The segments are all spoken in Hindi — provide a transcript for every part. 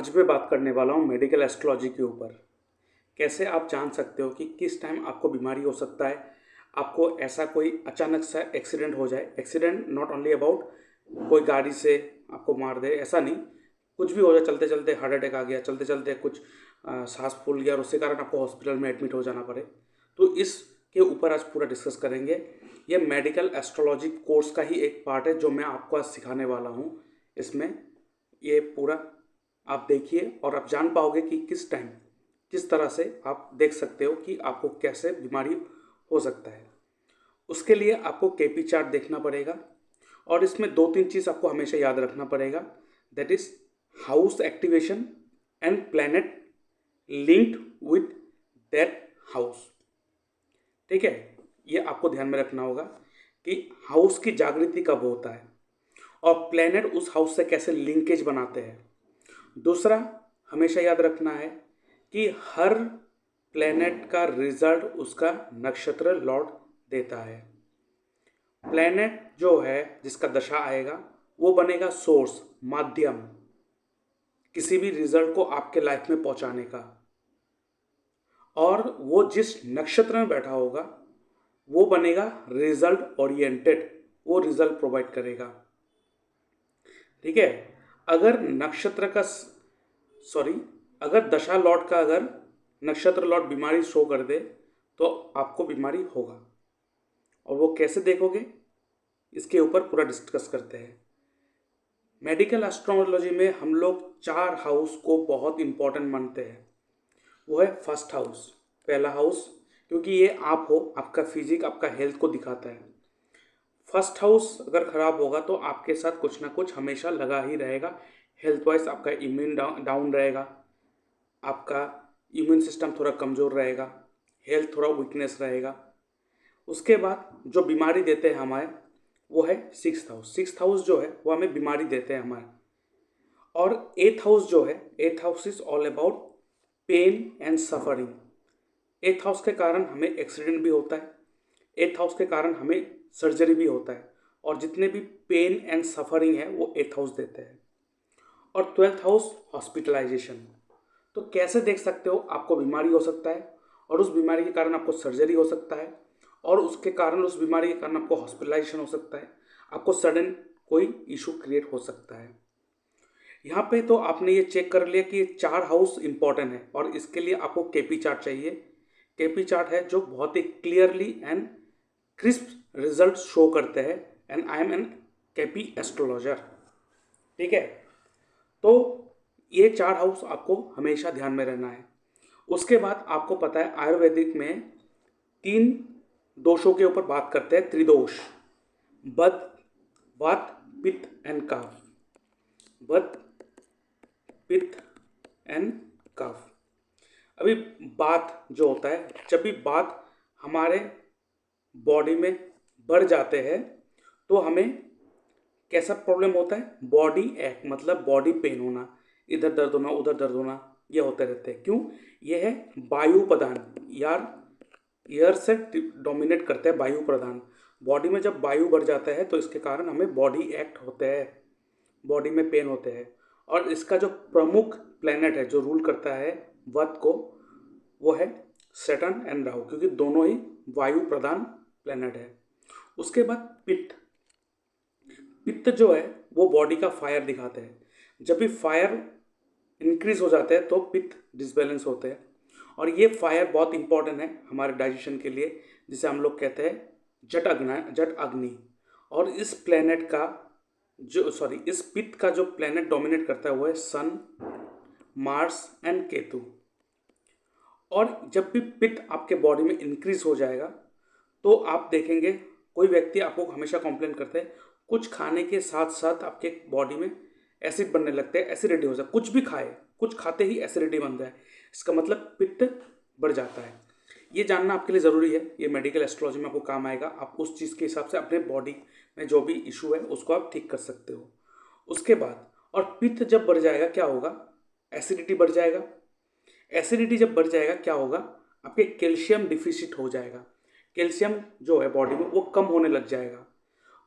आज मैं बात करने वाला हूँ मेडिकल एस्ट्रोलॉजी के ऊपर। कैसे आप जान सकते हो कि किस टाइम आपको बीमारी हो सकता है, आपको ऐसा कोई अचानक सा एक्सीडेंट हो जाए। एक्सीडेंट नॉट ओनली अबाउट कोई गाड़ी से आपको मार दे, ऐसा नहीं, कुछ भी हो जाए। चलते चलते हार्ट अटैक आ गया, चलते चलते कुछ सांस फूल गया और उसके कारण आपको हॉस्पिटल में एडमिट हो जाना पड़े। तो इसके ऊपर आज पूरा डिस्कस करेंगे। ये मेडिकल एस्ट्रोलॉजी कोर्स का ही एक पार्ट है जो मैं आपको आज सिखाने वाला हूँ। इसमें ये पूरा आप देखिए और आप जान पाओगे कि किस टाइम किस तरह से आप देख सकते हो कि आपको कैसे बीमारी हो सकता है। उसके लिए आपको केपी चार्ट देखना पड़ेगा और इसमें 2-3 चीज़ आपको हमेशा याद रखना पड़ेगा। That is house activation and planet linked with that house. ठीक है, ये आपको ध्यान में रखना होगा कि हाउस की जागृति कब होता है और प्लैनेट उस हाउस से कैसे लिंकेज बनाते हैं। दूसरा हमेशा याद रखना है कि हर प्लैनेट का रिजल्ट उसका नक्षत्र लॉर्ड देता है। प्लैनेट जो है जिसका दशा आएगा वो बनेगा सोर्स, माध्यम किसी भी रिजल्ट को आपके लाइफ में पहुंचाने का, और वो जिस नक्षत्र में बैठा होगा वो बनेगा रिजल्ट ओरिएंटेड, वो रिजल्ट प्रोवाइड करेगा। ठीक है, अगर नक्षत्र का अगर दशा लॉट का अगर नक्षत्र लॉट बीमारी शो कर दे तो आपको बीमारी होगा। और वो कैसे देखोगे, इसके ऊपर पूरा डिस्कस करते हैं। मेडिकल एस्ट्रोलॉजी में हम लोग 4 हाउस को बहुत इंपॉर्टेंट मानते हैं। वो है फर्स्ट हाउस, पहला हाउस, क्योंकि ये आप हो, आपका फिजिक, आपका हेल्थ को दिखाता है। फर्स्ट हाउस अगर खराब होगा तो आपके साथ कुछ ना कुछ हमेशा लगा ही रहेगा। हेल्थ वाइज आपका इम्यून डाउन रहेगा, आपका इम्यून सिस्टम थोड़ा कमज़ोर रहेगा, हेल्थ थोड़ा वीकनेस रहेगा। उसके बाद जो बीमारी देते हैं हमारे वो है सिक्स्थ हाउस। सिक्स्थ हाउस जो है वो हमें बीमारी देते हैं हमारे। और एथ हाउस जो है, eighth house is all about pain and suffering. Eighth house के कारण हमें एक्सीडेंट भी होता है, एथ हाउस के कारण हमें सर्जरी भी होता है, और जितने भी पेन एंड सफरिंग है वो एथ हाउस देते हैं। और 12th हाउस हॉस्पिटलाइजेशन। तो कैसे देख सकते हो आपको बीमारी हो सकता है और उस बीमारी के कारण आपको सर्जरी हो सकता है, और उसके कारण उस बीमारी के कारण आपको हॉस्पिटलाइजेशन हो सकता है, आपको सडन कोई इशू क्रिएट हो सकता है। यहाँ पे तो आपने ये चेक कर लिया कि ये 4 हाउस इंपॉर्टेंट है और इसके लिए आपको केपी चार्ट चाहिए। केपी चार्ट है जो बहुत ही clearly and crisp result show करते हैं, and I am an KP astrologer. ठीक है, तो ये 4 हाउस आपको हमेशा ध्यान में रहना है। उसके बाद आपको पता है आयुर्वेदिक में 3 दोषों के ऊपर बात करते हैं, त्रिदोष, बद, वात, पित्त एंड कफ। बद, पित्त एंड कफ। अभी बात जो होता है, जब भी बात हमारे बॉडी में बढ़ जाते हैं तो हमें कैसा प्रॉब्लम होता है, बॉडी एक मतलब बॉडी पेन होना, इधर दर्द होना, उधर दर्द होना, ये होते रहते हैं। क्यों? ये है वायु प्रदान, यार एयर से डोमिनेट करते हैं वायु प्रदान। बॉडी में जब वायु बढ़ जाता है तो इसके कारण हमें बॉडी एक्ट होते हैं, बॉडी में पेन होते हैं। और इसका जो प्रमुख प्लैनेट है जो रूल करता है वर्थ को, वो है सैटर्न एंड राहु, क्योंकि दोनों ही वायु प्रदान प्लैनेट है। उसके बाद पित्त। पित्त जो है वो बॉडी का फायर दिखाते हैं। जब भी फायर इंक्रीज हो जाते हैं तो पित्त डिसबैलेंस होते हैं, और ये फायर बहुत इंपॉर्टेंट है हमारे डाइजेशन के लिए, जिसे हम लोग कहते हैं जट अग्नि। और इस प्लेनेट का इस पित्त का जो प्लेनेट डोमिनेट करता है वो है सन, मार्स एंड केतु। और जब भी पित्त आपके बॉडी में इंक्रीज हो जाएगा तो आप देखेंगे कोई व्यक्ति आपको हमेशा कंप्लेन करते हैं, कुछ खाने के साथ साथ आपके बॉडी में एसिड बनने लगते हैं, एसिडिटी हो जाए, कुछ भी खाए, कुछ खाते ही एसिडिटी बन जाए, इसका मतलब पित्त बढ़ जाता है। ये जानना आपके लिए ज़रूरी है, ये मेडिकल एस्ट्रोलॉजी में आपको काम आएगा। आप उस चीज़ के हिसाब से अपने बॉडी में जो भी इशू है उसको आप ठीक कर सकते हो। उसके बाद और पित्त जब बढ़ जाएगा क्या होगा, एसिडिटी बढ़ जाएगा। एसिडिटी जब बढ़ जाएगा क्या होगा, आपके कैल्शियम डिफिशिट हो जाएगा, कैल्शियम जो है बॉडी में वो कम होने लग जाएगा,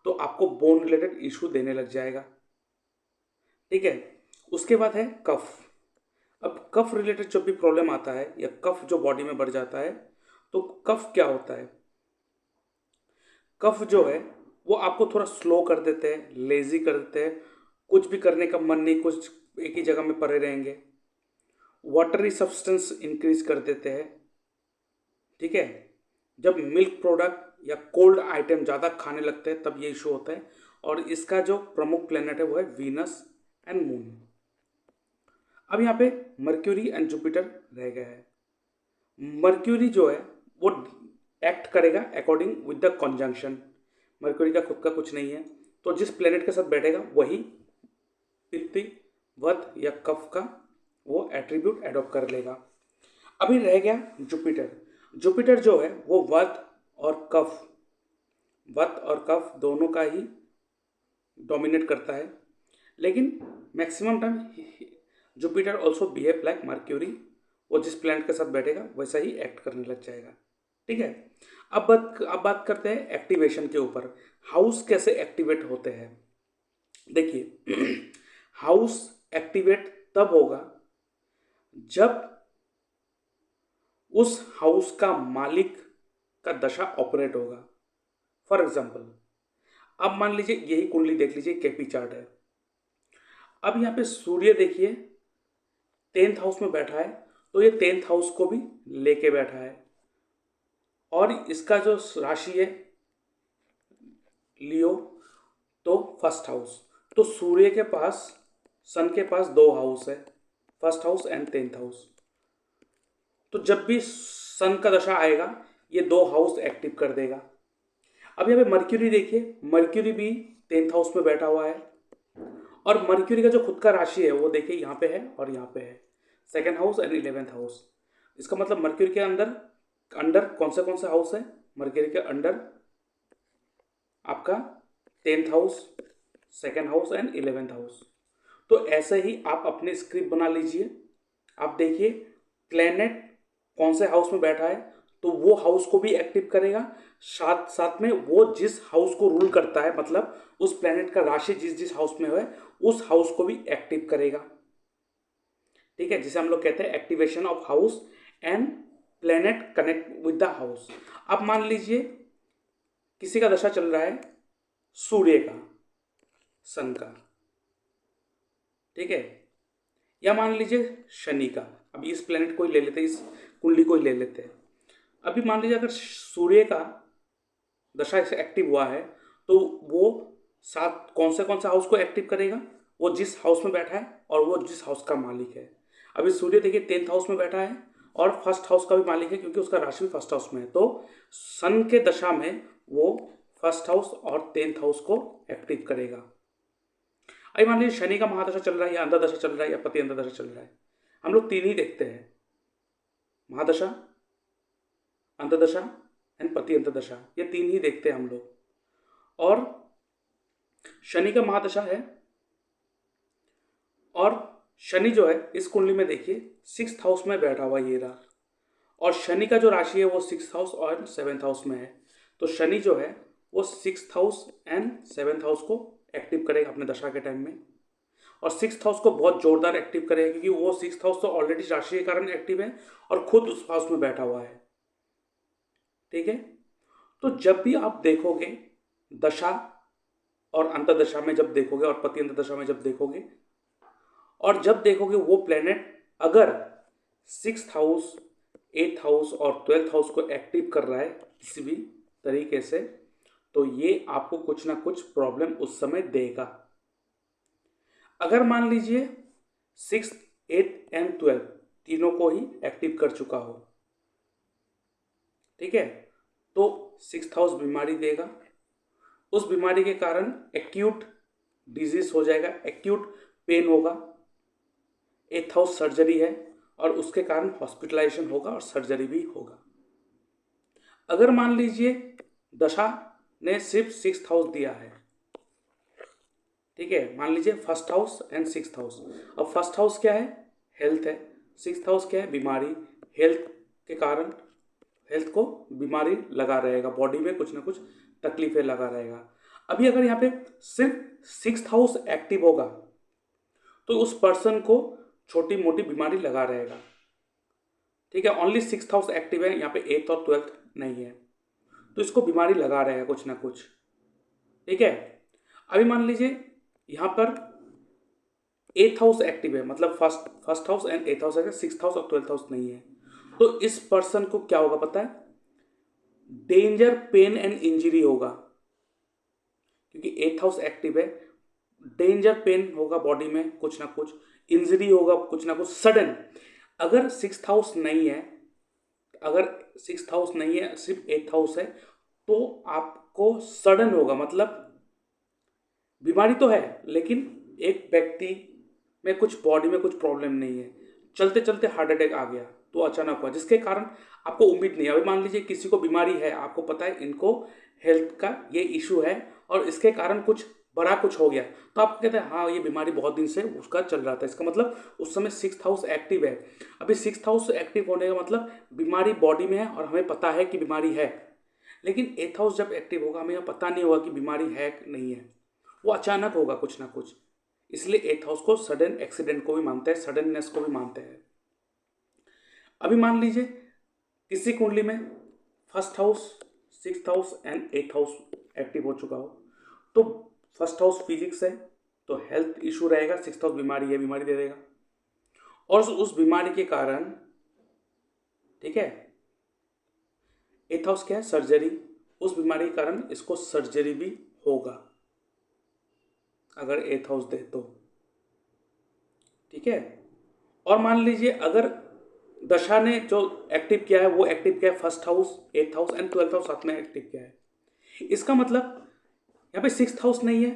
तो आपको बोन रिलेटेड इशू देने लग जाएगा। ठीक है, उसके बाद है कफ। अब कफ रिलेटेड जब भी प्रॉब्लम आता है या कफ जो बॉडी में बढ़ जाता है, तो कफ क्या होता है, कफ जो है वो आपको थोड़ा स्लो कर देते हैं, लेजी कर देते हैं, कुछ भी करने का मन नहीं, कुछ एक ही जगह में पड़े रहेंगे, वाटरी सब्सटेंस इंक्रीज कर देते हैं। ठीक है, जब मिल्क प्रोडक्ट या कोल्ड आइटम ज़्यादा खाने लगते हैं तब ये इशू होता है। और इसका जो प्रमुख प्लेनेट है वो है वीनस एंड मून। अब यहाँ पे मर्क्यूरी एंड जुपिटर रह गया है। मर्क्यूरी जो है वो एक्ट करेगा अकॉर्डिंग विद द कॉन्जंक्शन। मर्क्यूरी का खुद का कुछ नहीं है, तो जिस प्लेनेट के साथ बैठेगा वही पित्ती, वत या कफ का वो एट्रीब्यूट एडॉप्ट कर लेगा। अभी रह गया जुपिटर। जुपिटर जो है वो वत और कफ दोनों का ही डोमिनेट करता है, लेकिन maximum time Jupiter also behave like mercury. वो जिस प्लैनेट के साथ बैठेगा वैसा ही एक्ट करने लग जाएगा। ठीक है, अब बात करते हैं एक्टिवेशन के ऊपर। हाउस कैसे एक्टिवेट होते हैं। देखिए हाउस एक्टिवेट तब होगा जब उस हाउस का मालिक का दशा ऑपरेट होगा। फॉर एग्जाम्पल, अब मान लीजिए यही कुंडली देख लीजिए, केपी चार्ट है। अब यहाँ पे सूर्य देखिए 10th हाउस में बैठा है, तो ये 10th हाउस को भी लेके बैठा है। और इसका जो राशि है लियो, तो फर्स्ट हाउस। तो सूर्य के पास, सन के पास 2 हाउस है, first house and 10th house. तो जब भी सन का दशा आएगा ये 2 हाउस एक्टिव कर देगा। अब यहाँ पे मर्क्यूरी देखिए, मर्क्यूरी भी 10th हाउस में बैठा हुआ है। और मर्क्यूरी का जो खुद का राशि है वो देखिए यहाँ पे है और यहाँ पे है, 2nd house and 11th house. इसका मतलब मर्क्यूरी के अंडर कौन से हाउस है, मर्क्यूरी के अंडर आपका 10th house, 2nd house and 11th house. तो ऐसे ही आप अपने स्क्रिप्ट बना लीजिए। आप देखिए प्लेनेट कौन से हाउस में बैठा है तो वो हाउस को भी एक्टिव करेगा, साथ साथ में वो जिस हाउस को रूल करता है, मतलब उस प्लेनेट का राशि जिस हाउस में है उस हाउस को भी एक्टिव करेगा। ठीक है, जिसे हम लोग कहते हैं activation of house and planet connect with the house. अब मान लीजिए किसी का दशा चल रहा है सूर्य का, सन का, ठीक है, या मान लीजिए शनि का। अभी इस प्लेनेट को ही ले लेते हैं, इस कुंडली को ही ले लेते हैं। अभी मान लीजिए अगर सूर्य का दशा एक्टिव हुआ है तो वो कौन से हाउस को एक्टिव करेगा, वो जिस हाउस में बैठा है और वो जिस हाउस का मालिक है। अभी सूर्य देखिए 10th हाउस में बैठा है और फर्स्ट हाउस का भी मालिक है क्योंकि उसका राशि भी फर्स्ट हाउस में है। तो सन के दशा में वो फर्स्ट हाउस और 10th हाउस को एक्टिव करेगा। अभी मान लीजिए शनि का महादशा चल रहा है या अंतर्दशा चल रहा है या पति अंतर्दशा चल रहा है। हम लोग 3 ही देखते हैं, महादशा, अंतर्दशा एंड पति अंतर्दशा, ये 3 ही देखते हैं हम लोग। और शनि का महादशा है और शनि जो है इस कुंडली में देखिए 6th हाउस में बैठा हुआ ये रहा। और शनि का जो राशि है वो 6th हाउस और 7th हाउस में है। तो शनि जो है वो 6th house and 7th house को एक्टिव करेगा अपने दशा के टाइम में। और 6th हाउस को बहुत जोरदार एक्टिव करेगा क्योंकि वो 6th हाउस तो ऑलरेडी राशि के कारण एक्टिव है और खुद उस हाउस में बैठा हुआ है। ठीक है, तो जब भी आप देखोगे दशा और अंतर्दशा में जब देखोगे और पति अंतर्दशा में जब देखोगे और जब देखोगे वो प्लेनेट अगर 6th हाउस, 8th हाउस और 12th हाउस को एक्टिव कर रहा है किसी भी तरीके से, तो ये आपको कुछ ना कुछ प्रॉब्लम उस समय देगा। अगर मान लीजिए 6th, 8th एंड 12th तीनों को ही एक्टिव कर चुका हो, ठीक है, तो 6th हाउस बीमारी देगा। उस बीमारी के कारण एक्यूट डिजीज हो जाएगा, एक्यूट पेन होगा। 8th हाउस सर्जरी है और उसके कारण हॉस्पिटलाइजेशन होगा और सर्जरी भी होगा। अगर मान लीजिए दशा ने सिर्फ 6th हाउस दिया है, ठीक है, मान लीजिए first house and 6th house. अब फर्स्ट हाउस क्या है, हेल्थ है। 6th हाउस क्या है, बीमारी। हेल्थ के कारण हेल्थ को बीमारी लगा रहेगा, बॉडी में कुछ ना कुछ तकलीफें लगा रहेगा। अभी अगर यहाँ पे सिर्फ 6th हाउस एक्टिव होगा तो उस पर्सन को छोटी मोटी बीमारी लगा रहेगा। ठीक है, ओनली 6th हाउस एक्टिव है, यहाँ पे 8th और 12th नहीं है, तो इसको बीमारी लगा रहेगा कुछ ना कुछ। ठीक है, अभी मान लीजिए यहाँ पर 8th हाउस एक्टिव है, मतलब first house and 8th house है, 6th हाउस और 12th हाउस नहीं है, तो इस पर्सन को क्या होगा पता है? डेंजर, पेन एंड इंजरी होगा, क्योंकि 8th हाउस एक्टिव है। डेंजर, पेन होगा बॉडी में कुछ ना कुछ, इंजरी होगा कुछ ना कुछ सडन। अगर 6th हाउस नहीं है, अगर 6th हाउस नहीं है, सिर्फ 8th हाउस है, तो आपको सडन होगा, मतलब बीमारी तो है लेकिन एक व्यक्ति में कुछ बॉडी में कुछ प्रॉब्लम नहीं है, चलते चलते हार्ट अटैक आ गया तो अचानक हुआ, जिसके कारण आपको उम्मीद नहीं है। अभी मान लीजिए किसी को बीमारी है, आपको पता है इनको हेल्थ का ये इशू है और इसके कारण कुछ बड़ा कुछ हो गया, तो आप कहते हैं हाँ ये बीमारी बहुत दिन से उसका चल रहा था, इसका मतलब उस समय 6th हाउस एक्टिव है। अभी 6th हाउस एक्टिव होने का मतलब बीमारी बॉडी में है और हमें पता है कि बीमारी है, लेकिन 8th हाउस जब एक्टिव होगा हमें पता नहीं होगा कि बीमारी है कि नहीं है, वो अचानक होगा कुछ ना कुछ। इसलिए 8th हाउस को सडन एक्सीडेंट को भी मानते हैं, सडननेस को भी मानते हैं। अभी मान लीजिए किसी कुंडली में first house, 6th house and 8th house active हो चुका हो, तो फर्स्ट हाउस फिजिक्स है तो हेल्थ इशू रहेगा, 6th हाउस बीमारी है, बीमारी दे देगा, और उस बीमारी के कारण, ठीक है, 8th हाउस क्या है? सर्जरी। उस बीमारी के कारण इसको सर्जरी भी होगा अगर 8th हाउस दे तो। ठीक है, और मान लीजिए अगर दशा ने जो एक्टिव किया है वो एक्टिव किया है first house, 8th house and 12th house साथ में एक्टिव किया है, इसका मतलब यहाँ पे 6th हाउस नहीं है,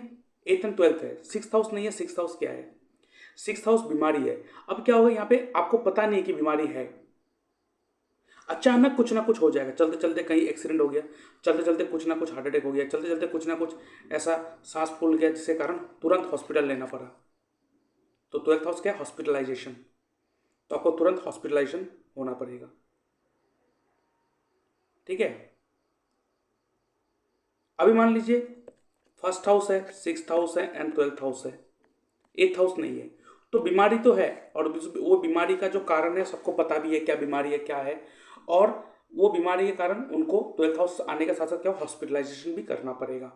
8th एंड 12th है, 6th हाउस नहीं है, 6th हाउस क्या है? 6th हाउस बीमारी है। अब क्या होगा, यहाँ पे आपको पता नहीं कि बीमारी है, अचानक कुछ ना कुछ हो जाएगा, चलते चलते कहीं एक्सीडेंट हो गया, चलते चलते कुछ ना कुछ हार्ट अटैक हो गया, चलते चलते कुछ ना कुछ ऐसा सांस फूल गया जिसके कारण तुरंत हॉस्पिटल लेना पड़ा। तो 12th हाउस क्या है? हॉस्पिटलाइजेशन, तो आपको तुरंत हॉस्पिटलाइजेशन होना पड़ेगा। ठीक है, अभी मान लीजिए फर्स्ट हाउस है, 6th हाउस है एंड 12th हाउस है, 8th हाउस नहीं है, तो बीमारी तो है, और वो बीमारी का जो कारण है सबको पता भी है क्या बीमारी है क्या है, और वो बीमारी के कारण उनको 12th हाउस आने के साथ साथ क्या हॉस्पिटलाइजेशन भी करना पड़ेगा।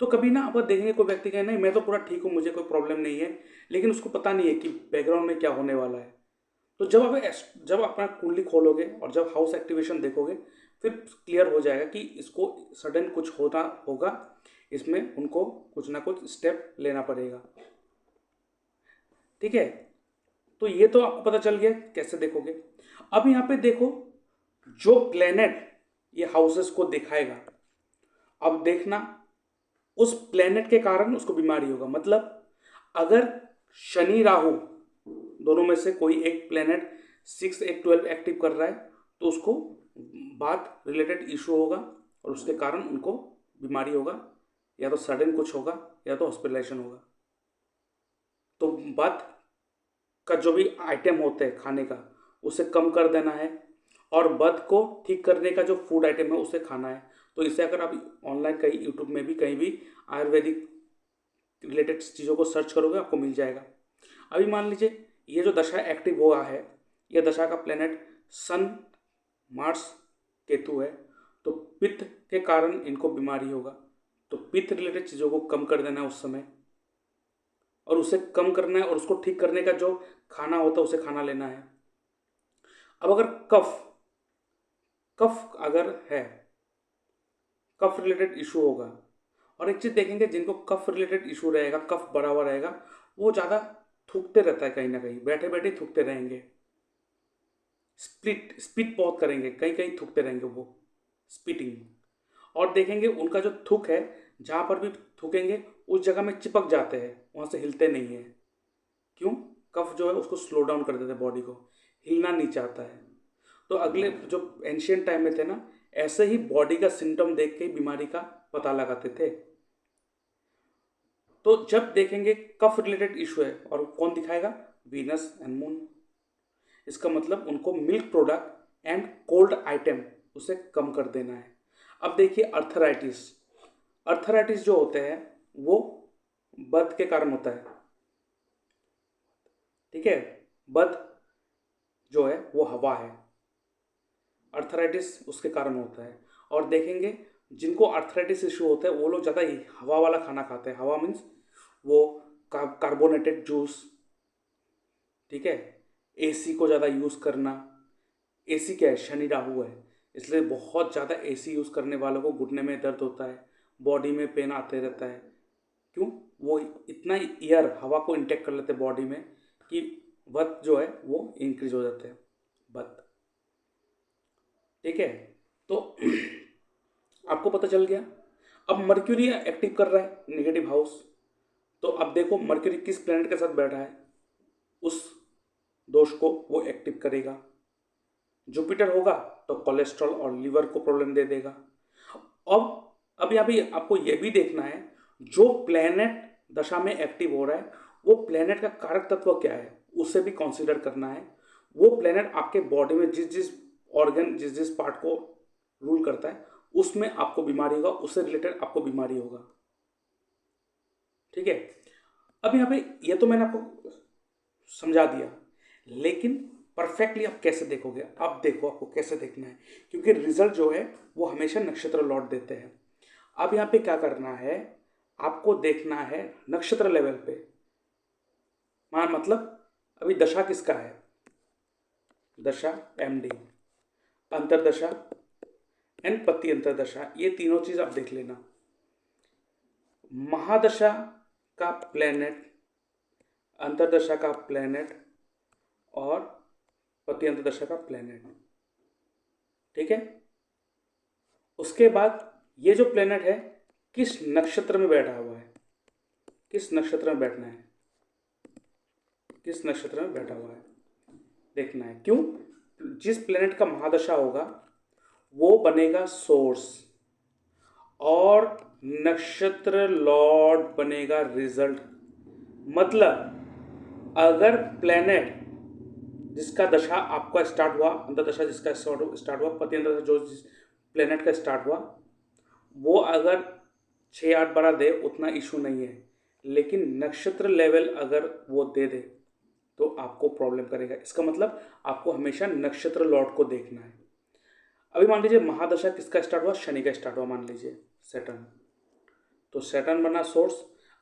तो कभी ना आप देखेंगे कोई व्यक्ति कहे नहीं मैं तो पूरा ठीक हूँ, मुझे कोई प्रॉब्लम नहीं है, लेकिन उसको पता नहीं है कि बैकग्राउंड में क्या होने वाला है। तो जब अपना कुंडली खोलोगे और जब हाउस एक्टिवेशन देखोगे, फिर क्लियर हो जाएगा कि इसको सडन कुछ होना होगा, इसमें उनको कुछ ना कुछ स्टेप लेना पड़ेगा। ठीक है, तो ये तो आपको पता चल गया कैसे देखोगे। अब यहाँ पे देखो, जो प्लेनेट ये हाउसेस को दिखाएगा, अब देखना उस प्लेनेट के कारण उसको बीमारी होगा, मतलब अगर शनि राहु दोनों में से कोई एक प्लेनेट 6, 8, 12 एक्टिव कर रहा है, तो उसको बात रिलेटेड इशू होगा और उसके कारण उनको बीमारी होगा, या तो सडन कुछ होगा या तो हॉस्पिटलाइजेशन होगा। तो बात का जो भी आइटम होते हैं खाने का उसे कम कर देना है, और बद को ठीक करने का जो फूड आइटम है उसे खाना है। तो इसे अगर आप ऑनलाइन कहीं यूट्यूब में भी कहीं भी आयुर्वेदिक रिलेटेड चीज़ों को सर्च करोगे आपको मिल जाएगा। अभी मान लीजिए ये जो दशा एक्टिव हुआ है, यह दशा का प्लेनेट सन, मार्स, केतु है, तो पित्त के कारण इनको बीमारी होगा। तो पित्त रिलेटेड चीज़ों को कम कर देना है उस समय, और उसे कम करना है, और उसको ठीक करने का जो खाना होता है उसे खाना लेना है। अब अगर कफ कफ अगर है, कफ रिलेटेड इशू होगा, और एक चीज़ देखेंगे जिनको कफ रिलेटेड इशू रहेगा, कफ बढ़ा हुआ रहेगा, वो ज़्यादा थूकते रहता है, कहीं ना कहीं बैठे बैठे थूकते रहेंगे, स्पिट बहुत करेंगे, कहीं कहीं थूकते रहेंगे वो, स्पिटिंग। और देखेंगे उनका जो थूक है, जहाँ पर भी थूकेंगे उस जगह में चिपक जाते हैं, वहाँ से हिलते नहीं है। क्यों? कफ जो है उसको स्लो डाउन कर देते हैं, बॉडी को हिलना नहीं चाहता है। तो अगले जो एंशियंट टाइम में थे ना, ऐसे ही बॉडी का सिम्टम देख के बीमारी का पता लगाते थे। तो जब देखेंगे कफ रिलेटेड इशू है, और कौन दिखाएगा? Venus and moon. इसका मतलब उनको milk product and cold item उसे कम कर देना है। अब देखिए अर्थराइटिस, अर्थराइटिस जो होते हैं वो बद के कारण होता है। ठीक है, बद जो है वो हवा है, अर्थराइटिस उसके कारण होता है। और देखेंगे जिनको अर्थराइटिस इशू होता है वो लोग ज़्यादा ही हवा वाला खाना खाते हैं। हवा मीन्स वो कार्बोनेटेड जूस, ठीक है, एसी को ज़्यादा यूज़ करना। एसी क्या है, शनि राहु है, इसलिए बहुत ज़्यादा एसी यूज़ करने वालों को घुटने में दर्द होता है, बॉडी में पेन आते रहता है। क्यों? वो इतना एयर हवा को इंटेक कर लेते हैं बॉडी में कि वत जो है वो इंक्रीज हो जाते हैं, वत, ठीक है। तो आपको पता चल गया। अब मर्क्यूरी एक्टिव कर रहा है नेगेटिव हाउस, तो अब देखो मर्क्यूरी किस प्लैनेट के साथ बैठा है, उस दोष को वो एक्टिव करेगा। जुपिटर होगा तो कोलेस्ट्रॉल और लीवर को प्रॉब्लम दे देगा। अब यहाँ पे आपको ये भी देखना है जो प्लैनेट दशा में एक्टिव हो रहा है वो प्लैनेट का कारक तत्व क्या है, उसे भी कंसीडर करना है। वो प्लैनेट आपके बॉडी में जिस जिस ऑर्गन जिस जिस पार्ट को रूल करता है उसमें आपको बीमारी होगा, उससे रिलेटेड आपको बीमारी होगा, ठीक है। अब यहाँ पे ये तो मैंने आपको समझा दिया, लेकिन परफेक्टली आप कैसे देखोगे, आप देखो आपको कैसे देखना है, क्योंकि रिजल्ट जो है वो हमेशा नक्षत्र लौट देते हैं। अब यहाँ पे क्या करना है, आपको देखना है नक्षत्र लेवल पे, मतलब अभी दशा किसका है, दशा एमडी, अंतरदशा एंड पति अंतरदशा, ये तीनों चीज आप देख लेना। महादशा का प्लेनेट, अंतरदशा का प्लेनेट और पति अंतरदशा का प्लेनेट, ठीक है। उसके बाद ये जो प्लेनेट है किस नक्षत्र में बैठा हुआ है, किस नक्षत्र में बैठना है, किस नक्षत्र में बैठा हुआ है देखना है। क्यों? जिस प्लेनेट का महादशा होगा वो बनेगा सोर्स और नक्षत्र लॉर्ड बनेगा रिजल्ट। मतलब अगर प्लेनेट जिसका दशा आपका स्टार्ट हुआ, अंतरदशा जिसका स्टार्ट हुआ, पति अंतरदशा जो जिस प्लेनेट का स्टार्ट हुआ वो अगर 6, 8, 12 दे उतना इशू नहीं है, लेकिन नक्षत्र लेवल अगर वो दे दे तो आपको प्रॉब्लम करेगा। इसका मतलब आपको हमेशा नक्षत्र लॉर्ड को देखना है। अभी मान लीजिए महादशा किसका स्टार्ट हुआ, शनि का स्टार्ट हुआ, मान लीजिए सैटर्न, तो सैटर्न बना सोर्स।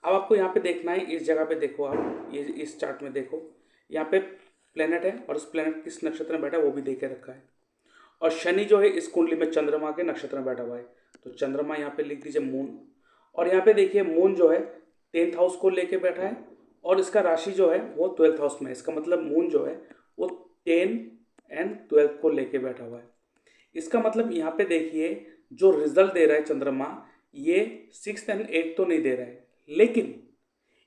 अब आपको यहाँ पे देखना है, इस जगह पे देखो आप, ये इस चार्ट में देखो, यहाँ पे प्लेनेट है और उस प्लेनेट किस नक्षत्र में बैठा है वो भी देखे रखा है। और शनि जो है इस कुंडली में चंद्रमा के नक्षत्र में बैठा हुआ है, तो चंद्रमा यहाँ पे लिख दीजिए मून। और यहाँ पे देखिए मून जो है 10th हाउस को लेके बैठा है और इसका राशि जो है वो 12th हाउस में है। इसका मतलब मून जो है वो 10 एंड 12 को लेके बैठा हुआ है। इसका मतलब यहाँ पे देखिए जो रिजल्ट दे रहा है चंद्रमा, ये 6 एंड 8 तो नहीं दे रहा है, लेकिन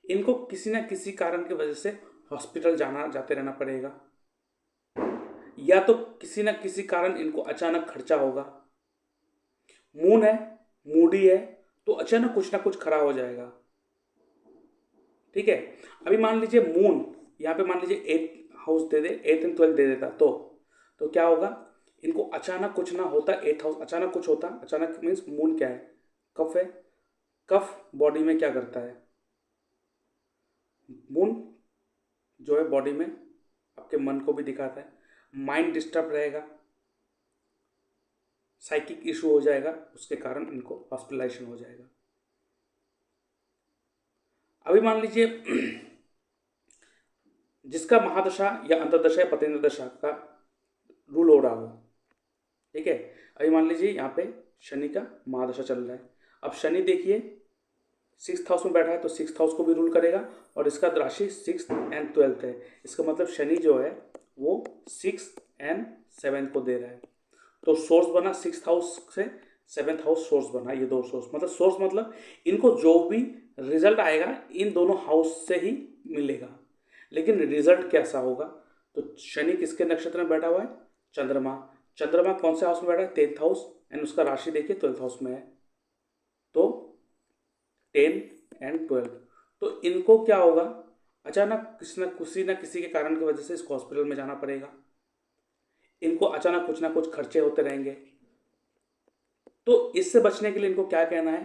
इनको किसी ना किसी कारण की वजह से हॉस्पिटल जाते रहना पड़ेगा, या तो किसी ना किसी कारण इनको अचानक खर्चा होगा। मून है, मूडी है, तो अचानक कुछ ना कुछ खड़ा हो जाएगा, ठीक है। अभी मान लीजिए मून यहाँ पे मान लीजिए 8th house they they, 8th and 12th दे देता, तो क्या होगा, इनको अचानक कुछ ना होता, 8th हाउस अचानक कुछ होता। अचानक मीन्स मून क्या है, कफ है। कफ बॉडी में क्या करता है, मून जो है बॉडी में आपके मन को भी दिखाता है, माइंड डिस्टर्ब रहेगा, साइकिक इशू हो जाएगा, उसके कारण इनको हॉस्पिटलाइजेशन हो जाएगा। अभी मान लीजिए जिसका महादशा या अंतरदशा या पतेंद्र दशा का रूल हो रहा हो, ठीक है। अभी मान लीजिए यहाँ पे शनि का महादशा चल रहा है। अब शनि देखिए 6th हाउस में बैठा है, तो 6th हाउस को भी रूल करेगा और इसका राशि 6th एंड 12th है। इसका मतलब शनि जो है वो 6th एंड 7th को दे रहा है, तो सोर्स बना 6th हाउस से 7th हाउस सोर्स बना, ये दो सोर्स, मतलब सोर्स मतलब इनको जो भी रिजल्ट आएगा इन दोनों हाउस से ही मिलेगा। लेकिन रिजल्ट कैसा होगा, तो शनि किसके नक्षत्र में बैठा हुआ है, चंद्रमा। चंद्रमा कौन से हाउस में बैठा है, 10th हाउस, एंड उसका राशि देखिए 12th हाउस में है, तो 10 एंड 12। तो इनको क्या होगा, अचानक किसी न किसी के कारण की वजह से इसको हॉस्पिटल में जाना पड़ेगा, इनको अचानक कुछ ना कुछ खर्चे होते रहेंगे। तो इससे बचने के लिए इनको क्या कहना है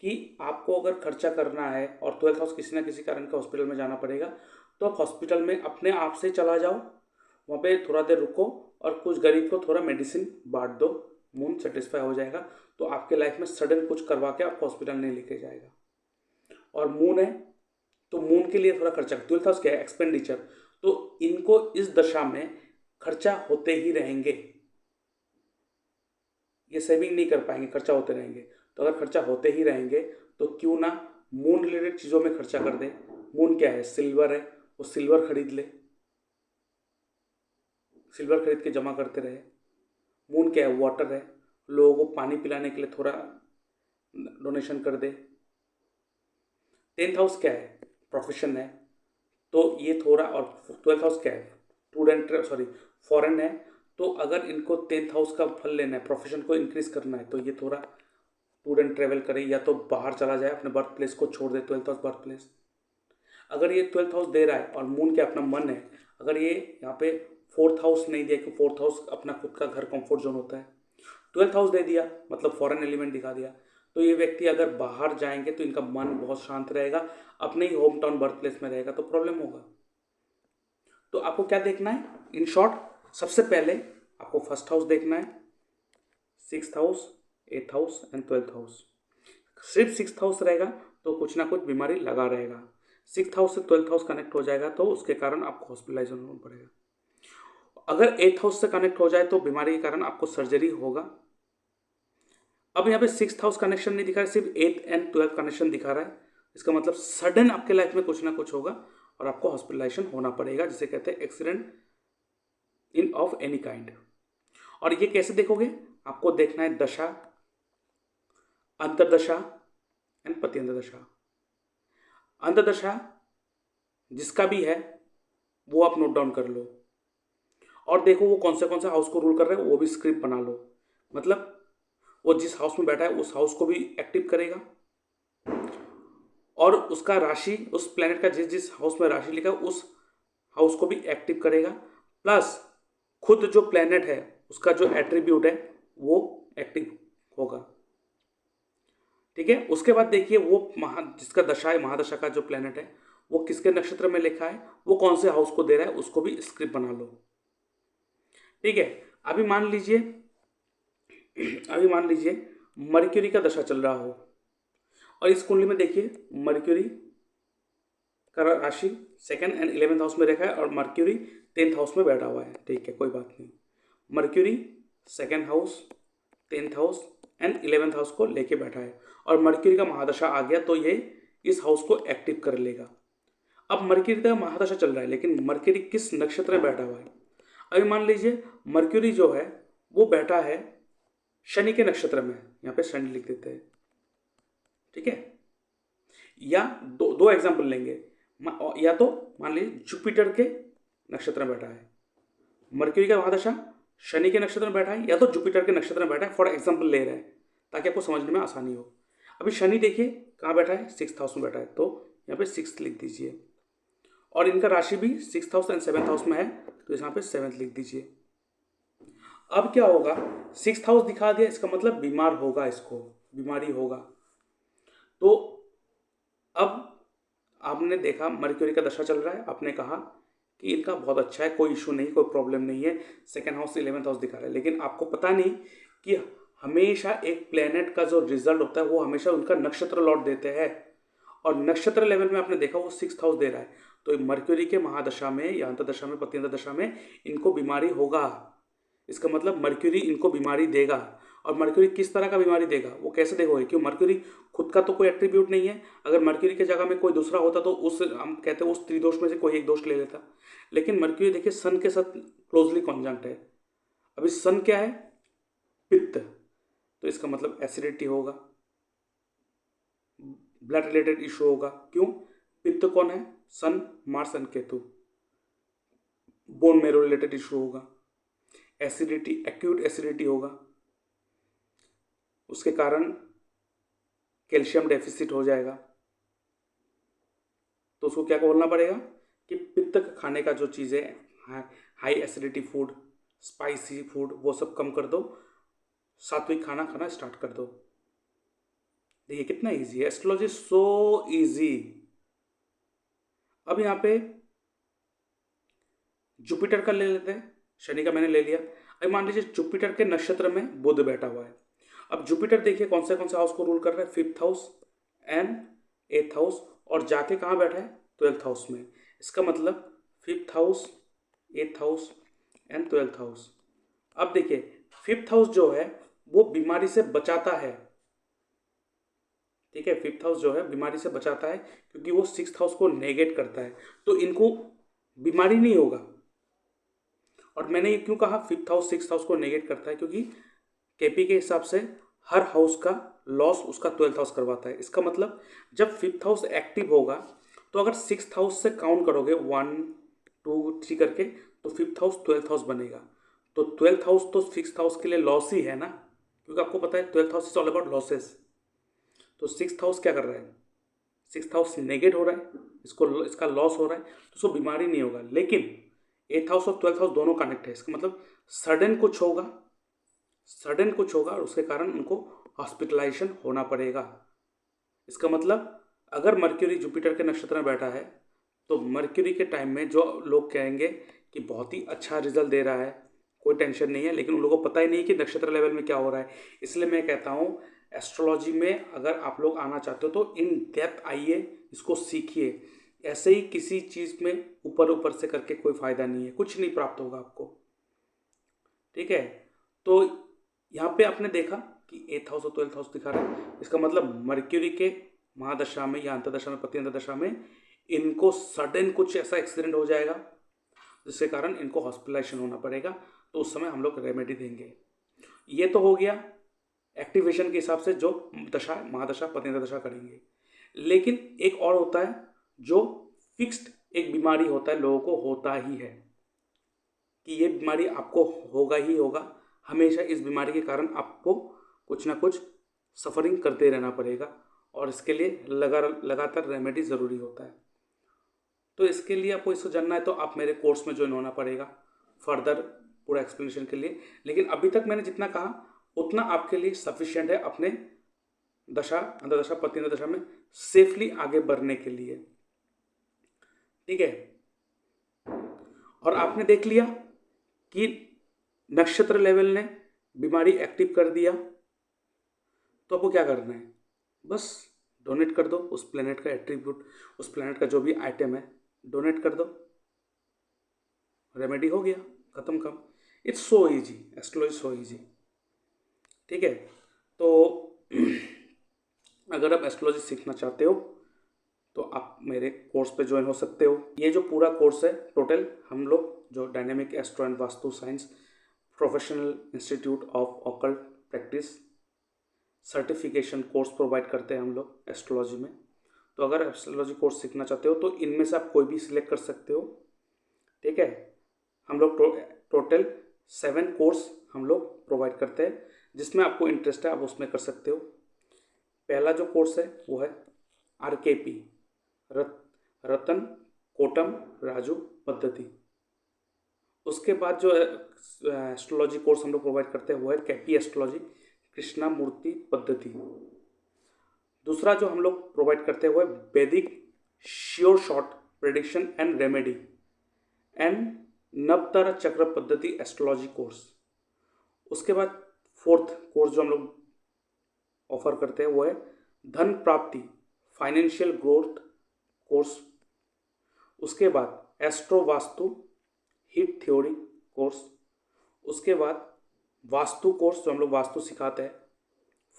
कि आपको अगर खर्चा करना है और 12th हाउस किसी ना किसी कारण के हॉस्पिटल में जाना पड़ेगा, तो आप हॉस्पिटल में अपने आप से चला जाओ, वहाँ पे थोड़ा देर रुको और कुछ गरीब को थोड़ा मेडिसिन बांट दो, मून सेटिस्फाई हो जाएगा। तो आपके लाइफ में सडन कुछ करवा के आपको हॉस्पिटल नहीं लेके जाएगा। और मून है तो मून के लिए थोड़ा खर्चा, 12th हाउस क्या है, एक्सपेंडिचर। तो इनको इस दशा में खर्चा होते ही रहेंगे, ये सेविंग नहीं कर पाएंगे, खर्चा होते रहेंगे। तो अगर खर्चा होते ही रहेंगे तो क्यों ना मून रिलेटेड चीज़ों में खर्चा कर दे। मून क्या है, सिल्वर है, वो सिल्वर खरीद ले, सिल्वर खरीद के जमा करते रहे। मून क्या है, वाटर है, लोगों को पानी पिलाने के लिए थोड़ा डोनेशन कर दे। 10th हाउस क्या है, प्रोफेशन है, तो ये थोड़ा, और 12th हाउस क्या है, फॉरेन है। तो अगर इनको 10th हाउस का फल लेना है, प्रोफेशन को इंक्रीज करना है, तो ये थोड़ा टूर एंड ट्रेवल करे, या तो बाहर चला जाए, अपने बर्थ प्लेस को छोड़ दे, 12th हाउस बर्थ प्लेस। अगर ये 12th हाउस दे रहा है और मून क्या अपना मन है, अगर ये यहाँ पे 4th हाउस नहीं दिया कि 4th हाउस अपना खुद का घर कंफर्ट जोन होता है, 12th हाउस दे दिया मतलब फॉरेन एलिमेंट दिखा दिया, तो ये व्यक्ति अगर बाहर जाएंगे तो इनका मन बहुत शांत रहेगा, अपने ही होम टाउन बर्थ प्लेस में रहेगा तो प्रॉब्लम होगा। तो आपको क्या देखना है, इन शॉर्ट, सबसे पहले आपको 1st हाउस देखना है, 6th house, 8th house and 12th house. सिर्फ 6th हाउस रहेगा तो कुछ ना कुछ बीमारी लगा रहेगा। 6th हाउस से 12th हाउस कनेक्ट हो जाएगा तो उसके कारण आपको हॉस्पिटलाइज होना पड़ेगा। अगर 8th हाउस से कनेक्ट हो जाए तो बीमारी के कारण आपको सर्जरी होगा। अब यहाँ पे 6th हाउस कनेक्शन नहीं दिखा रहा है, सिर्फ 8th एंड 12th कनेक्शन दिखा रहा है। इसका मतलब सडन आपके लाइफ में कुछ ना कुछ होगा और आपको हॉस्पिटलाइजेशन होना पड़ेगा, जिसे कहते हैं accident in of any kind. और ये कैसे देखोगे, आपको देखना है दशा, अंतरदशा एंड पत्यंतदशा। अंतरदशा जिसका भी है वो आप नोट डाउन कर लो और देखो वो कौन से हाउस को रूल कर रहे हैं, वो भी स्क्रिप्ट बना लो। मतलब वो जिस हाउस में बैठा है उस हाउस को भी एक्टिव करेगा और उसका राशि, उस प्लेनेट का जिस जिस हाउस में राशि लिखा है उस हाउस को भी एक्टिव करेगा, प्लस खुद जो प्लेनेट है उसका जो एट्रीब्यूट है वो एक्टिव होगा। ठीक है, उसके बाद देखिए वो जिसका दशा है, महादशा का जो प्लेनेट है वो किसके नक्षत्र में लिखा है, वो कौन से हाउस को दे रहा है, उसको भी स्क्रिप्ट बना लो। ठीक है, अभी मान लीजिए मर्क्यूरी का दशा चल रहा हो और इस कुंडली में देखिए मर्क्यूरी का राशि 2nd एंड 11th हाउस में रखा है और मर्क्यूरी 10th हाउस में बैठा हुआ है। ठीक है, कोई बात नहीं, mercury 2nd house, 10th house and 11th house को लेके बैठा है और मर्क्यूरी का महादशा आ गया तो ये इस हाउस को एक्टिव कर लेगा। अब मर्क्यूरी का महादशा चल रहा है लेकिन मर्क्यूरी किस नक्षत्र में बैठा हुआ है, अभी मान लीजिए मर्क्यूरी जो है वो बैठा है शनि के नक्षत्र में, यहाँ पे शनि लिख देते हैं। ठीक है, या दो एग्जाम्पल लेंगे, या तो मान लीजिए जुपिटर के नक्षत्र में बैठा है, मर्क्यूरी का महादशा शनि के नक्षत्र में बैठा है या तो जुपिटर के नक्षत्र में बैठा है, फॉर एग्जाम्पल ले रहे हैं ताकि आपको समझने में आसानी हो। अभी शनि देखिए कहाँ बैठा है, 6th हाउस में बैठा है, तो यहाँ पे 6th लिख दीजिए और इनका राशि भी 6th house and 7th house में है तो यहाँ पे 7th लिख दीजिए। अब क्या होगा, 6th हाउस दिखा दिया, इसका मतलब बीमार होगा, इसको बीमारी होगा। तो अब आपने देखा मर्क्यूरी का दशा चल रहा है, आपने कहा कि इनका बहुत अच्छा है, कोई इशू नहीं, कोई प्रॉब्लम नहीं है, 2nd हाउस 11th हाउस दिखा रहा है, लेकिन आपको पता नहीं कि हमेशा एक प्लेनेट का जो रिजल्ट होता है वो हमेशा उनका नक्षत्र लौट देते हैं और नक्षत्र लेवल में आपने देखा वो 6th हाउस दे रहा है। तो मर्क्यूरी के महादशा में या अंतर्दशा में, पत्यंत दशा में इनको बीमारी होगा, इसका मतलब मर्क्यूरी इनको बीमारी देगा। और मर्क्यूरी किस तरह का बीमारी देगा, वो कैसे देखोगे, क्यों मर्क्यूरी खुद का तो कोई एट्रीब्यूट नहीं है, अगर मर्क्यूरी की जगह में कोई दूसरा होता तो उस हम कहते हैं उस त्रिदोष में से कोई एक दोष ले लेता, लेकिन मर्क्यूरी देखिए सन के साथ क्लोजली कॉन्जंक्ट है। अभी सन क्या है, पित्त, तो इसका मतलब एसिडिटी होगा, ब्लड रिलेटेड इशू होगा। क्यों, पित्त कौन है, sun, Mars and Ketu, bone marrow related issue होगा, एसिडिटी, एक्यूट एसिडिटी होगा, उसके कारण कैल्शियम डेफिसिट हो जाएगा। तो उसको क्या बोलना पड़ेगा कि पित्त खाने का जो चीज़ें, high acidity food, spicy food, वो सब कम कर दो, सात्विक खाना खाना स्टार्ट कर दो। देखिए कितना इजी है एस्ट्रोलॉजी, सो इजी। अब यहाँ पे जुपिटर का ले लेते हैं, शनि का मैंने ले लिया। अब मान लीजिए जुपिटर के नक्षत्र में बुध बैठा हुआ है। अब जुपिटर देखिए कौन से हाउस को रूल कर रहा है, 5th house and 8th house, और जाके कहाँ बैठा है, 12th हाउस में। इसका मतलब 5th house, 8th house and 12th house. अब देखिए 5th हाउस जो है वो बीमारी से बचाता है, ठीक है। 5th हाउस जो है बीमारी से बचाता है क्योंकि वो 6th हाउस को नेगेट करता है, तो इनको बीमारी नहीं होगा। और मैंने ये क्यों कहा 5th हाउस 6th हाउस को नेगेट करता है, क्योंकि केपी के हिसाब से हर हाउस का लॉस उसका 12th हाउस करवाता है। इसका मतलब जब 5th हाउस एक्टिव होगा तो अगर 6th हाउस से काउंट करोगे 1 2 3 करके, तो 5th हाउस 12th हाउस बनेगा। तो 12th हाउस तो 6th हाउस के लिए लॉस ही है ना, क्योंकि आपको पता है 12th house is all about losses. तो 6th हाउस क्या कर रहा है, 6th हाउस नेगेट हो रहा है, इसका लॉस हो रहा है, तो उसको बीमारी नहीं होगा। लेकिन 8th हाउस और 12th हाउस दोनों कनेक्ट है, इसका मतलब सडन कुछ होगा और उसके कारण उनको हॉस्पिटलाइजेशन होना पड़ेगा। इसका मतलब अगर मर्क्यूरी जुपिटर के नक्षत्र में बैठा है तो मर्क्यूरी के टाइम में जो लोग कहेंगे कि बहुत ही अच्छा रिजल्ट दे रहा है, कोई टेंशन नहीं है, लेकिन उन लोगों को पता ही नहीं कि नक्षत्र लेवल में क्या हो रहा है। इसलिए मैं कहता हूँ एस्ट्रोलॉजी में अगर आप लोग आना चाहते हो तो इन डेप्थ आइए, इसको सीखिए। ऐसे ही किसी चीज़ में ऊपर से करके कोई फ़ायदा नहीं है, कुछ नहीं प्राप्त होगा आपको, ठीक है। तो यहाँ पे आपने देखा कि 8th हाउस और 12th हाउस दिखा रहा है, इसका मतलब मर्क्यूरी के महादशा में या अंतर्दशा में, पति अंतर्दशा में इनको सडन कुछ ऐसा एक्सीडेंट हो जाएगा जिसके कारण इनको हॉस्पिटलाइजेशन होना पड़ेगा, तो उस समय हम लोग रेमेडी देंगे। ये तो हो गया एक्टिवेशन के हिसाब से जो दशा महादशा पति अंतर्दशा करेंगे। लेकिन एक और होता है जो फिक्स्ड एक बीमारी होता है, लोगों को होता ही है कि ये बीमारी आपको होगा ही होगा, हमेशा इस बीमारी के कारण आपको कुछ ना कुछ सफरिंग करते रहना पड़ेगा और इसके लिए लगातार रेमेडी ज़रूरी होता है। तो इसके लिए आपको इसको जानना है तो आप मेरे कोर्स में ज्वाइन होना पड़ेगा फर्दर पूरा एक्सप्लेनेशन के लिए। लेकिन अभी तक मैंने जितना कहा उतना आपके लिए सफिशिएंट है अपने दशा अंतर्दशा पति अंतर्दशा में सेफली आगे बढ़ने के लिए, ठीक है। और आपने देख लिया कि नक्षत्र लेवल ने बीमारी एक्टिव कर दिया, तो आपको क्या करना है, बस डोनेट कर दो उस प्लेनेट का एट्रीब्यूट, उस प्लेनेट का जो भी आइटम है डोनेट कर दो, रेमेडी हो गया, खत्म काम। It's so easy, astrology so easy, ठीक है। तो अगर आप एस्ट्रोलॉजी सीखना चाहते हो तो आप मेरे कोर्स पे ज्वाइन हो सकते हो। ये जो पूरा कोर्स है टोटल हम लोग जो dynamic astro and vastu science professional institute of occult practice certification course provide करते हैं हम लोग एस्ट्रोलॉजी में। तो अगर एस्ट्रोलॉजी कोर्स सीखना चाहते हो तो इनमें से आप कोई भी सिलेक्ट कर सकते हो, ठीक है। हम लोग टोटल 7 कोर्स हम लोग प्रोवाइड करते हैं, जिसमें आपको इंटरेस्ट है आप उसमें कर सकते हो। पहला जो कोर्स है वो है RKP, रतन कोटम राजू पद्धति। उसके बाद जो एस्ट्रोलॉजी कोर्स हम लोग प्रोवाइड करते हैं वो है केपी एस्ट्रोलॉजी कृष्णा मूर्ति पद्धति। दूसरा जो हम लोग प्रोवाइड करते हैं वो है Vedic sure shot prediction and remedy and Navatara chakra पद्धति एस्ट्रोलॉजी कोर्स। उसके बाद 4th कोर्स जो हम लोग ऑफर करते हैं वो है धन प्राप्ति फाइनेंशियल ग्रोथ कोर्स। उसके बाद astro vastu heat theory course. उसके बाद वास्तु कोर्स जो हम लोग वास्तु सिखाते हैं,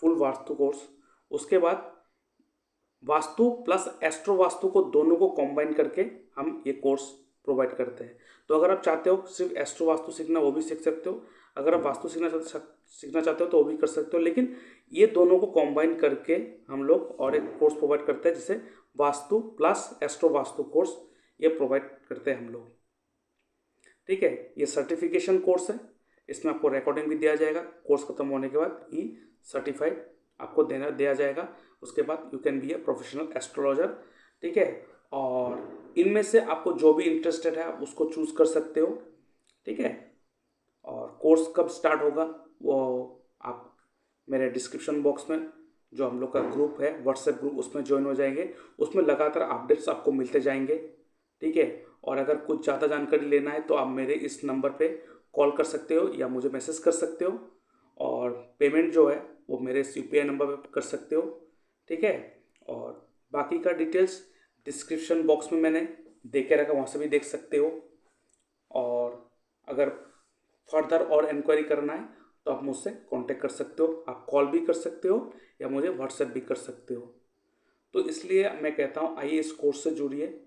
फुल वास्तु कोर्स। उसके बाद वास्तु प्लस एस्ट्रो वास्तु को दोनों को कंबाइन करके हम ये कोर्स प्रोवाइड करते हैं। तो अगर आप चाहते हो सिर्फ एस्ट्रो वास्तु सीखना वो भी सीख सकते हो, अगर आप वास्तु सीखना चाहते हो तो वो भी कर सकते हो। लेकिन ये दोनों को कंबाइन करके हम लोग और एक कोर्स प्रोवाइड करते हैं जिसे vastu plus astro vastu course ये प्रोवाइड करते हैं हम लोग, ठीक है। ये सर्टिफिकेशन कोर्स है, इसमें आपको रिकॉर्डिंग भी दिया जाएगा। कोर्स खत्म होने के बाद सर्टिफाइड आपको दिया जाएगा। उसके बाद you can be a professional astrologer, ठीक है। और इनमें से आपको जो भी इंटरेस्टेड है आप उसको चूज़ कर सकते हो, ठीक है। और कोर्स कब स्टार्ट होगा वो आप मेरे डिस्क्रिप्शन बॉक्स में जो हम लोग का ग्रुप है व्हाट्सएप ग्रुप उसमें ज्वाइन हो जाएंगे, उसमें लगातार अपडेट्स आपको मिलते जाएंगे, ठीक है। और अगर कुछ ज़्यादा जानकारी लेना है तो आप मेरे इस नंबर पे कॉल कर सकते हो या मुझे मैसेज कर सकते हो, और पेमेंट जो है वो मेरे इस UPI नंबर पे कर सकते हो, ठीक है। और बाकी का डिटेल्स डिस्क्रिप्शन बॉक्स में मैंने दे के रखा, वहाँ से भी देख सकते हो। और अगर फर्दर और इंक्वायरी करना है तो आप मुझसे कांटेक्ट कर सकते हो, आप कॉल भी कर सकते हो या मुझे व्हाट्सएप भी कर सकते हो। तो इसलिए मैं कहता हूँ आइए इस कोर्स से जुड़िए,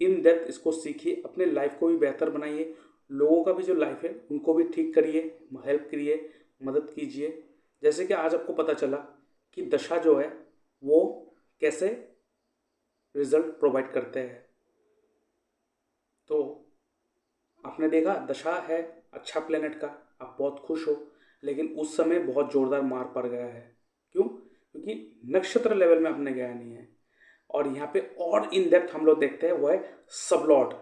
इन डेप्थ इसको सीखिए, अपने लाइफ को भी बेहतर बनाइए, लोगों का भी जो लाइफ है उनको भी ठीक करिए, हेल्प करिए, मदद कीजिए। जैसे कि आज आपको पता चला कि दशा जो है वो कैसे रिजल्ट प्रोवाइड करते हैं। तो आपने देखा दशा है अच्छा प्लेनेट का, आप बहुत खुश हो, लेकिन उस समय बहुत जोरदार मार पड़ गया है। क्यों? क्योंकि नक्षत्र लेवल में आपने गया नहीं है। और यहाँ पे और इन डेप्थ हम लोग देखते हैं वो है सबलॉर्ड।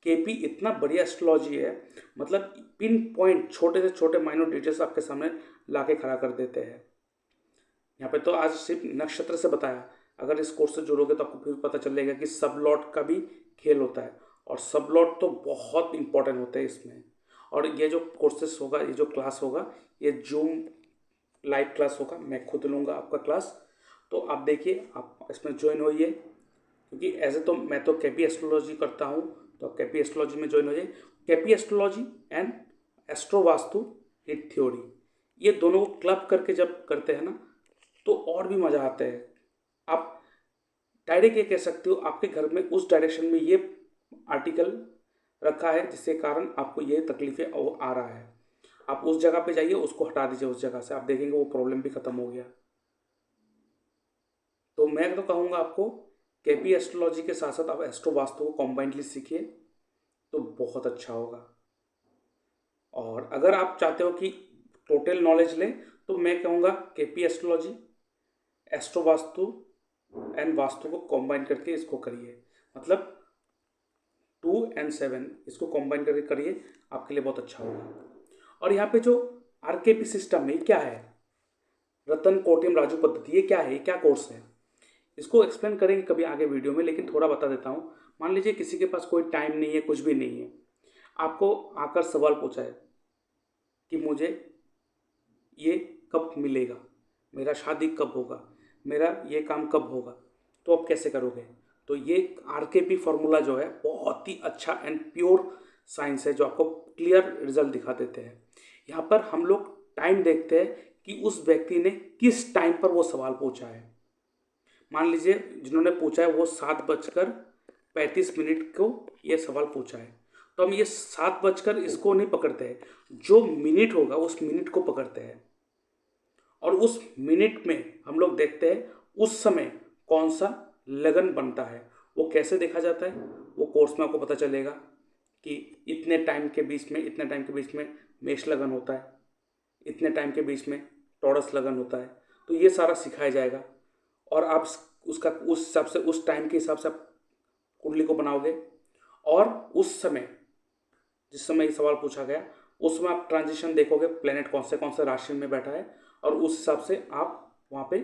KP इतना बढ़िया एस्ट्रोलॉजी है, मतलब पिन पॉइंट छोटे से छोटे माइनर डिटेल्स आपके सामने ला के खड़ा कर देते हैं। यहाँ पे तो आज सिर्फ नक्षत्र से बताया, अगर इस कोर्स से जुड़ोगे तो आपको फिर पता चलेगा कि सब लॉट का भी खेल होता है, और सब लॉट तो बहुत इंपॉर्टेंट होते हैं इसमें। और ये जो कोर्सेस होगा, ये जो क्लास होगा, ये जूम लाइव क्लास होगा, मैं खुद लूँगा आपका क्लास। तो आप देखिए, आप इसमें ज्वाइन होइए, क्योंकि ऐसे तो मैं तो KP एस्ट्रोलॉजी करता हूँ, तो आप KP एस्ट्रोलॉजी में ज्वाइन हो जाइए। KP astrology and astro vastu hit theory, ये दोनों को क्लब करके जब करते हैं ना तो और भी मज़ा आता है। आप डायरेक्ट ये कह सकते हो आपके घर में उस डायरेक्शन में ये आर्टिकल रखा है जिसके कारण आपको ये तकलीफें आ रहा है, आप उस जगह पे जाइए, उसको हटा दीजिए उस जगह से, आप देखेंगे वो प्रॉब्लम भी खत्म हो गया। तो मैं तो कहूँगा आपको KP एस्ट्रोलॉजी के साथ साथ आप एस्ट्रो वास्तु को कॉम्बाइंडली सीखिए तो बहुत अच्छा होगा। और अगर आप चाहते हो कि टोटल नॉलेज लें तो मैं कहूँगा KP astrology, astro vastu and vastu को कंबाइन करके इसको करिए, मतलब 2 and 7 इसको कंबाइन करके करिए, आपके लिए बहुत अच्छा होगा। और यहाँ पे जो RKP सिस्टम है क्या है, रतन कोटियम राजू पद्धति, ये क्या है, ये क्या कोर्स है, इसको एक्सप्लेन करेंगे कभी आगे वीडियो में, लेकिन थोड़ा बता देता हूँ। मान लीजिए किसी के पास कोई टाइम नहीं है, कुछ भी नहीं है, आपको आकर सवाल पूछा है कि मुझे ये कब मिलेगा, मेरा शादी कब होगा, मेरा ये काम कब होगा, तो आप कैसे करोगे? तो ये RKP फॉर्मूला जो है बहुत ही अच्छा एंड प्योर साइंस है, जो आपको क्लियर रिजल्ट दिखा देते हैं। यहाँ पर हम लोग टाइम देखते हैं कि उस व्यक्ति ने किस टाइम पर वो सवाल पूछा है। मान लीजिए जिन्होंने पूछा है वो 7:35 को ये सवाल पूछा है, तो हम ये 7 इसको नहीं पकड़ते हैं, जो मिनट होगा उस मिनट को पकड़ते हैं, और उस मिनट में हम लोग देखते हैं उस समय कौन सा लगन बनता है। वो कैसे देखा जाता है, वो कोर्स में आपको पता चलेगा कि इतने टाइम के बीच में, इतने टाइम के बीच में मेष लगन होता है, इतने टाइम के बीच में टॉरस लगन होता है, तो ये सारा सिखाया जाएगा। और आप उसका उस हिसाब से, उस टाइम के हिसाब से आप कुंडली को बनाओगे, और उस समय जिस समय ये सवाल पूछा गया उसमें आप ट्रांजिशन देखोगे, प्लेनेट कौन से राशि में बैठा है, और उस हिसाब से आप वहाँ पे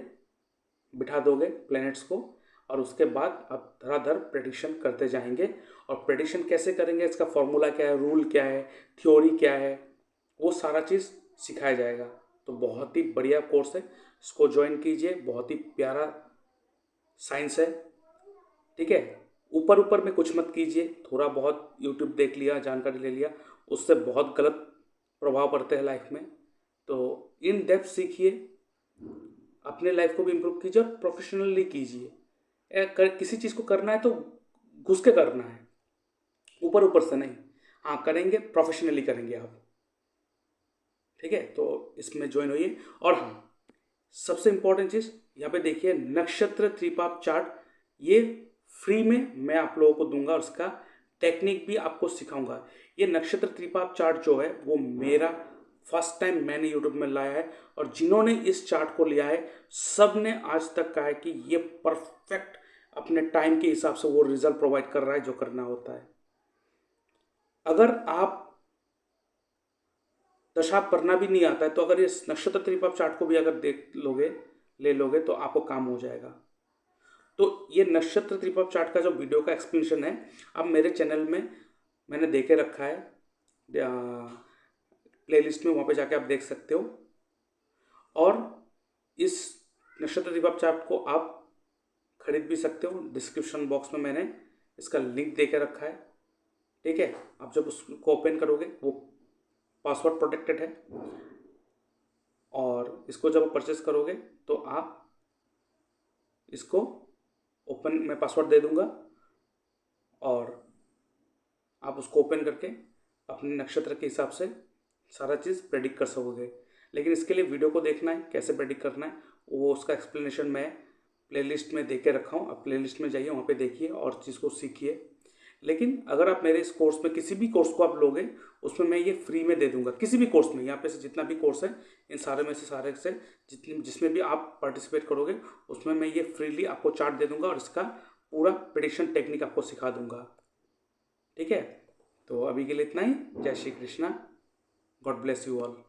बिठा दोगे प्लैनेट्स को, और उसके बाद आप धड़ाधड़ प्रेडिक्शन करते जाएंगे। और प्रेडिक्शन कैसे करेंगे, इसका फॉर्मूला क्या है, रूल क्या है, थ्योरी क्या है, वो सारा चीज़ सिखाया जाएगा। तो बहुत ही बढ़िया कोर्स है, इसको ज्वाइन कीजिए, बहुत ही प्यारा साइंस है, ठीक है। ऊपर ऊपर में कुछ मत कीजिए, थोड़ा बहुत यूट्यूब देख लिया, जानकारी ले लिया, उससे बहुत गलत प्रभाव पड़ते हैं लाइफ में। तो इन डेप्थ सीखिए, अपने लाइफ को भी इम्प्रूव कीजिए और प्रोफेशनली कीजिए। किसी चीज़ को करना है तो घुस के करना है, ऊपर ऊपर से नहीं। हाँ करेंगे, प्रोफेशनली करेंगे आप, ठीक है। तो इसमें ज्वाइन होइए। और हाँ, सबसे इम्पोर्टेंट चीज़ यहाँ पे देखिए, नक्षत्र त्रिपाप चार्ट ये फ्री में मैं आप लोगों को दूंगा, और उसका टेक्निक भी आपको सिखाऊंगा। ये नक्षत्र त्रिपाप चार्ट जो है वो मेरा फर्स्ट टाइम मैंने यूट्यूब में लाया है, और जिन्होंने इस चार्ट को लिया है सब ने आज तक कहा है कि ये परफेक्ट अपने टाइम के हिसाब से वो रिजल्ट प्रोवाइड कर रहा है जो करना होता है। अगर आप दशा पढ़ना भी नहीं आता है तो अगर इस नक्षत्र त्रिपाप चार्ट को भी अगर देख लोगे, ले लोगे, तो आपको काम हो जाएगा। तो ये नक्षत्र त्रिपा चार्ट का जो वीडियो का एक्सप्लेनेशन है अब मेरे चैनल में मैंने देके रखा है, प्लेलिस्ट में, वहाँ पे जाके आप देख सकते हो। और इस नक्षत्र त्रिपा चार्ट को आप खरीद भी सकते हो, डिस्क्रिप्शन बॉक्स में मैंने इसका लिंक दे के रखा है। ठीक है, आप जब उसको ओपन करोगे वो पासवर्ड प्रोटेक्टेड है, और इसको जब आप परचेस करोगे तो आप इसको ओपन, मैं पासवर्ड दे दूंगा और आप उसको ओपन करके अपने नक्षत्र के हिसाब से सारा चीज़ प्रेडिक्ट कर सकोगे। लेकिन इसके लिए वीडियो को देखना है, कैसे प्रेडिक्ट करना है वो उसका एक्सप्लेनेशन मैं प्लेलिस्ट में दे के रखा हूँ। आप प्लेलिस्ट में जाइए, वहाँ पे देखिए और चीज़ को सीखिए। लेकिन अगर आप मेरे इस कोर्स में किसी भी कोर्स को आप लोगे उसमें मैं ये फ्री में दे दूंगा। किसी भी कोर्स में, यहाँ पे से जितना भी कोर्स है इन सारे में से सारे से जिसमें भी आप पार्टिसिपेट करोगे उसमें मैं ये फ्रीली आपको चार्ट दे दूंगा और इसका पूरा प्रेडिक्शन टेक्निक आपको सिखा दूंगा। ठीक है, तो अभी के लिए इतना ही। जय Shri Krishna, God bless you all.